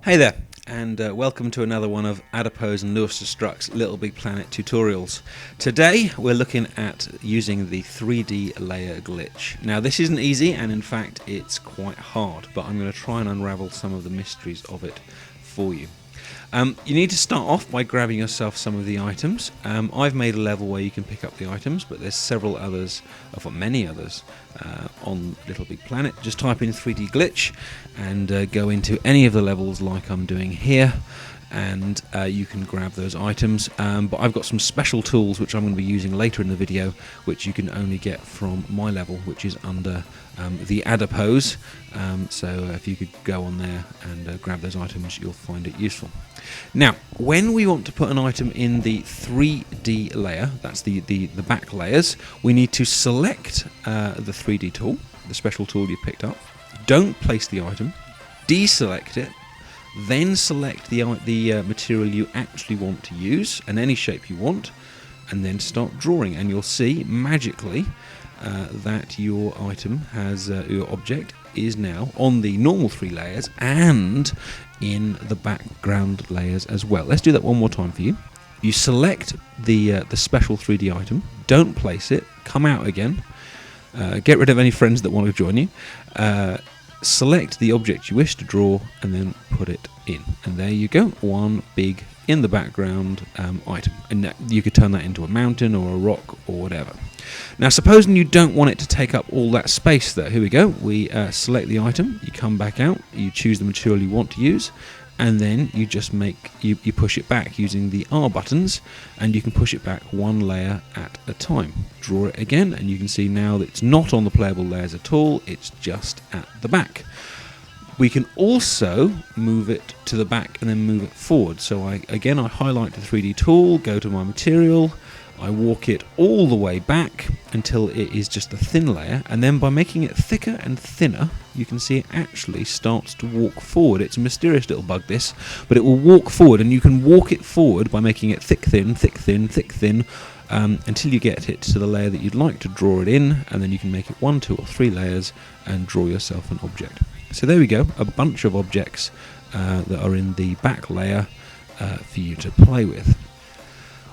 Hey there, and welcome to another one of Adipose and Luos Destruct's LittleBigPlanet tutorials. Today we're looking at using the 3D layer glitch. Now this isn't easy, and in fact it's quite hard, but I'm going to try and unravel some of the mysteries of it for you. You need to start off by grabbing yourself some of the items. I've made a level where you can pick up the items, but there's several others, many others, on LittleBigPlanet. Just type in 3D glitch and go into any of the levels like I'm doing here, and you can grab those items. But I've got some special tools which I'm going to be using later in the video, which you can only get from my level, which is under TheAdipose. So if you could go on there and grab those items, you'll find it useful. Now, when we want to put an item in the 3D layer, that's the back layers, we need to select the 3D tool, the special tool you picked up. Don't place the item, deselect it, then select the material you actually want to use, and any shape you want, and then start drawing, and you'll see magically that your item has, your object is now on the normal 3 layers and in the background layers as well. Let's do that one more time for you. You select the special 3D item, don't place it, come out again, get rid of any friends that want to join you, select the object you wish to draw, and then put it in. And there you go, one big in the background item. And you could turn that into a mountain or a rock or whatever. Now, supposing you don't want it to take up all that space there, here we go. We select the item, you come back out, you choose the material you want to use, and then you just you push it back using the R buttons, and you can push it back one layer at a time. Draw it again, and you can see now that it's not on the playable layers at all, it's just at the back. We can also move it to the back and then move it forward. So I highlight the 3D tool, go to my material, I walk it all the way back until it is just a thin layer, and then by making it thicker and thinner, you can see it actually starts to walk forward. It's a mysterious little bug, this, but it will walk forward, and you can walk it forward by making it thick, thin, thick, thin, thick, thin, until you get it to the layer that you'd like to draw it in, and then you can make it 1, 2 or 3 layers and draw yourself an object. So there we go, a bunch of objects that are in the back layer for you to play with.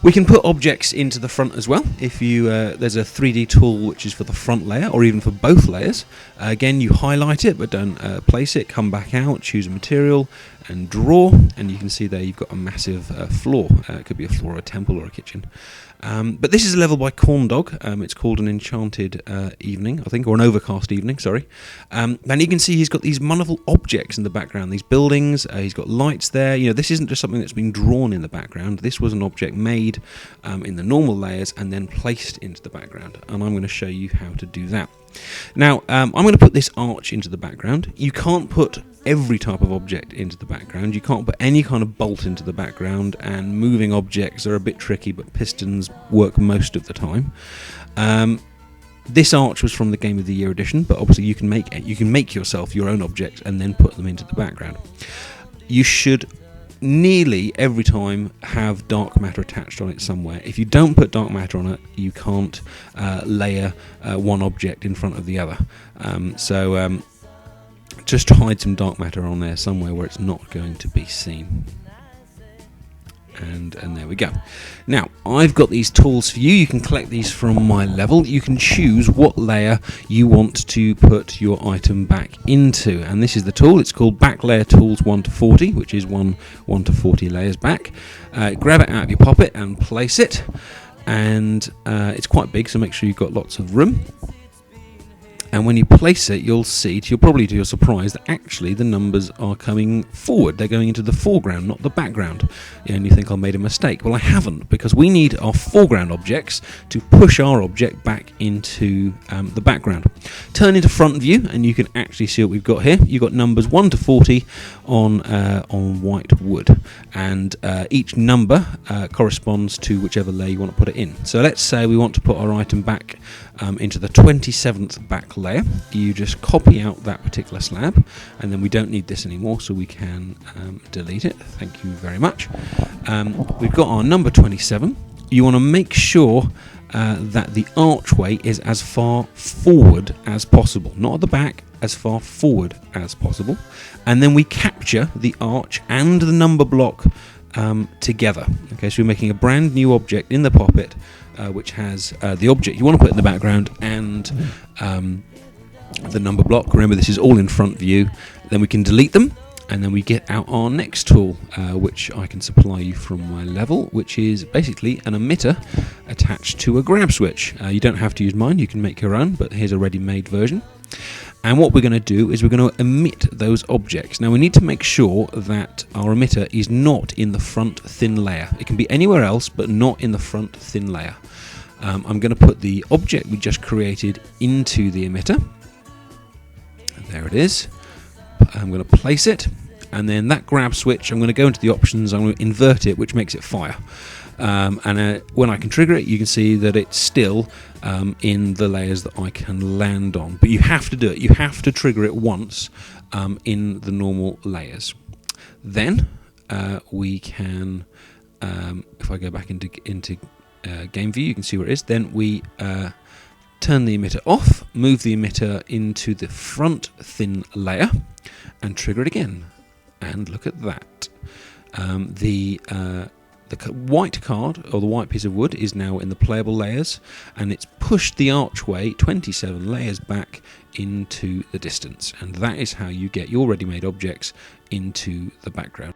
We can put objects into the front as well. If you there's a 3D tool which is for the front layer, or even for both layers. Again, you highlight it, but don't place it. Come back out, choose a material, and draw. And you can see there you've got a massive floor. It could be a floor, a temple, or a kitchen. But this is a level by Corndog. It's called an enchanted evening, I think, or an overcast evening, sorry. And you can see he's got these wonderful objects in the background, these buildings, he's got lights there. You know, this isn't just something that's been drawn in the background. This was an object made in the normal layers and then placed into the background. And I'm going to show you how to do that. Now, I'm going to put this arch into the background. You can't put every type of object into the background. You can't put any kind of bolt into the background, and moving objects are a bit tricky, but pistons work most of the time. This arch was from the Game of the Year edition, but obviously you can make yourself your own objects and then put them into the background. You should nearly every time have dark matter attached on it somewhere. If you don't put dark matter on it, you can't layer one object in front of the other. Just hide some dark matter on there somewhere where it's not going to be seen. And there we go. Now, I've got these tools for you. You can collect these from my level. You can choose what layer you want to put your item back into. And this is the tool. It's called Back Layer Tools 1 to 40, which is 1 to 40 layers back. Grab it out of your pocket and place it. And it's quite big, so make sure you've got lots of room. And when you place it, you'll see, probably to your surprise, that actually the numbers are coming forward. They're going into the foreground, not the background. And you think I made a mistake. Well, I haven't, because we need our foreground objects to push our object back into the background. Turn into front view, and you can actually see what we've got here. You've got numbers 1 to 40 on white wood. And each number corresponds to whichever layer you want to put it in. So let's say we want to put our item back into the 27th back layer. You just copy out that particular slab, and then we don't need this anymore, so we can delete it. Thank you very much. We've got our number 27. You want to make sure that the archway is as far forward as possible, not at the back, as far forward as possible, and then we capture the arch and the number block together. Okay, so we're making a brand new object in the poppet, which has the object you want to put in the background and the number block. Remember, this is all in front view. Then we can delete them, and then we get out our next tool, which I can supply you from my level, which is basically an emitter attached to a grab switch. You don't have to use mine, you can make your own, but here's a ready-made version. And what we're going to do is we're going to emit those objects. Now we need to make sure that our emitter is not in the front thin layer. It can be anywhere else, but not in the front thin layer. I'm going to put the object we just created into the emitter. There it is. I'm going to place it, and then that grab switch, I'm going to go into the options, I'm going to invert it, which makes it fire. And when I can trigger it, you can see that it's still in the layers that I can land on. But you have to do it. You have to trigger it once in the normal layers. Then we can, if I go back into game view, you can see where it is. Then we turn the emitter off, move the emitter into the front thin layer, and trigger it again. And look at that. The white card, or the white piece of wood, is now in the playable layers, and it's pushed the archway 27 layers back into the distance. And that is how you get your ready-made objects into the background.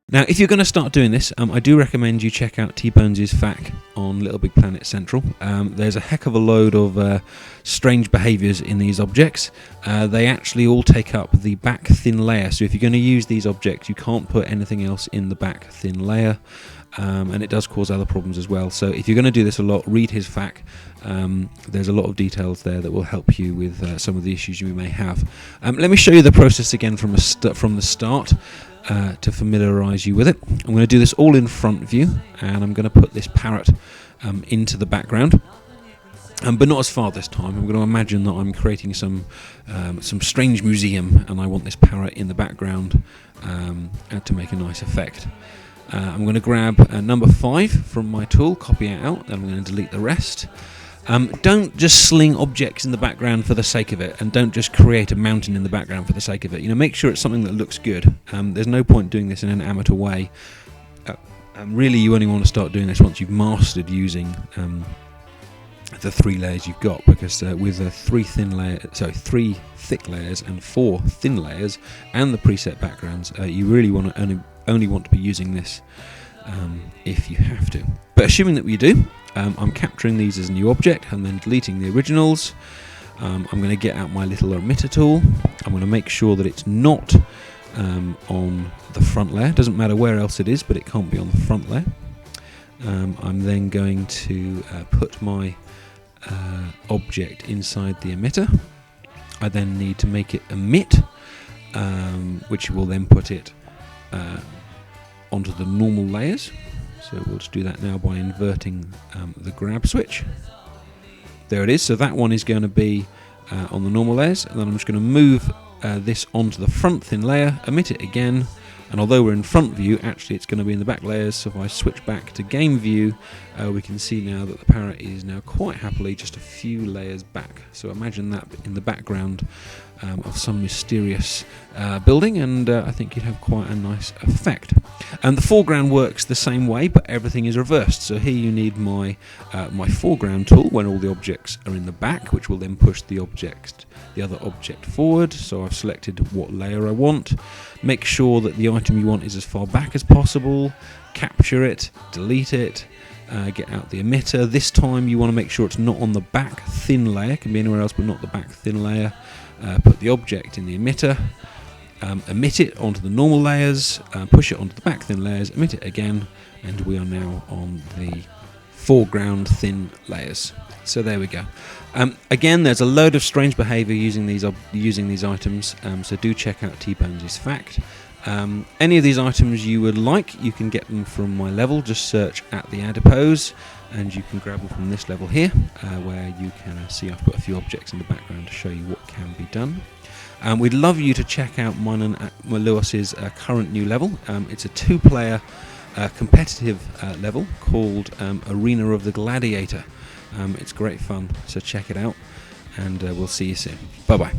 Now, if you're going to start doing this, I do recommend you check out T-Boneseys FAQ on LittleBigPlanet Central. There's a heck of a load of strange behaviours in these objects. They actually all take up the back thin layer, so if you're going to use these objects, you can't put anything else in the back thin layer, and it does cause other problems as well. So if you're going to do this a lot, read his FAQ. There's a lot of details there that will help you with some of the issues you may have. Let me show you the process again from the start. To familiarise you with it. I'm going to do this all in front view, and I'm going to put this parrot into the background, but not as far this time. I'm going to imagine that I'm creating some strange museum, and I want this parrot in the background to make a nice effect. I'm going to grab number 5 from my tool, copy it out, then I'm going to delete the rest. Don't just sling objects in the background for the sake of it, and don't just create a mountain in the background for the sake of it. Make sure it's something that looks good. There's no point doing this in an amateur way. Really, you only want to start doing this once you've mastered using the 3 layers you've got, because with the 3 thick layers and 4 thin layers and the preset backgrounds, you really want to only want to be using this if you have to. But assuming that we do, I'm capturing these as a new object and then deleting the originals. I'm going to get out my little emitter tool. I'm going to make sure that it's not on the front layer. Doesn't matter where else it is, but it can't be on the front layer. I'm then going to put my object inside the emitter. I then need to make it emit, which will then put it onto the normal layers. So we'll just do that now by inverting the grab switch. There it is. So that one is going to be on the normal layers, and then I'm just going to move this onto the front thin layer, emit it again, and although we're in front view, actually it's going to be in the back layers. So if I switch back to game view, we can see now that the parrot is now quite happily just a few layers back. So imagine that in the background of some mysterious building, and I think you'd have quite a nice effect. And the foreground works the same way, but everything is reversed. So here you need my foreground tool when all the objects are in the back, which will then push the other object forward. So I've selected what layer I want. Make sure that the item you want is as far back as possible. Capture it, delete it. Get out the emitter. This time you want to make sure it's not on the back thin layer. It can be anywhere else, but not the back thin layer. Put the object in the emitter, emit it onto the normal layers, push it onto the back thin layers, emit it again, and we are now on the foreground thin layers. So there we go. Again, there's a load of strange behaviour using these items, so do check out T-Boneseys FAQ. Any of these items you would like, you can get them from my level. Just search at TheAdipose, and you can grab them from this level here, where you can see I've put a few objects in the background to show you what can be done. We'd love you to check out mine and Luos's current new level. It's a 2-player competitive level called Arena of the Gladiator. It's great fun, so check it out, and we'll see you soon. Bye bye.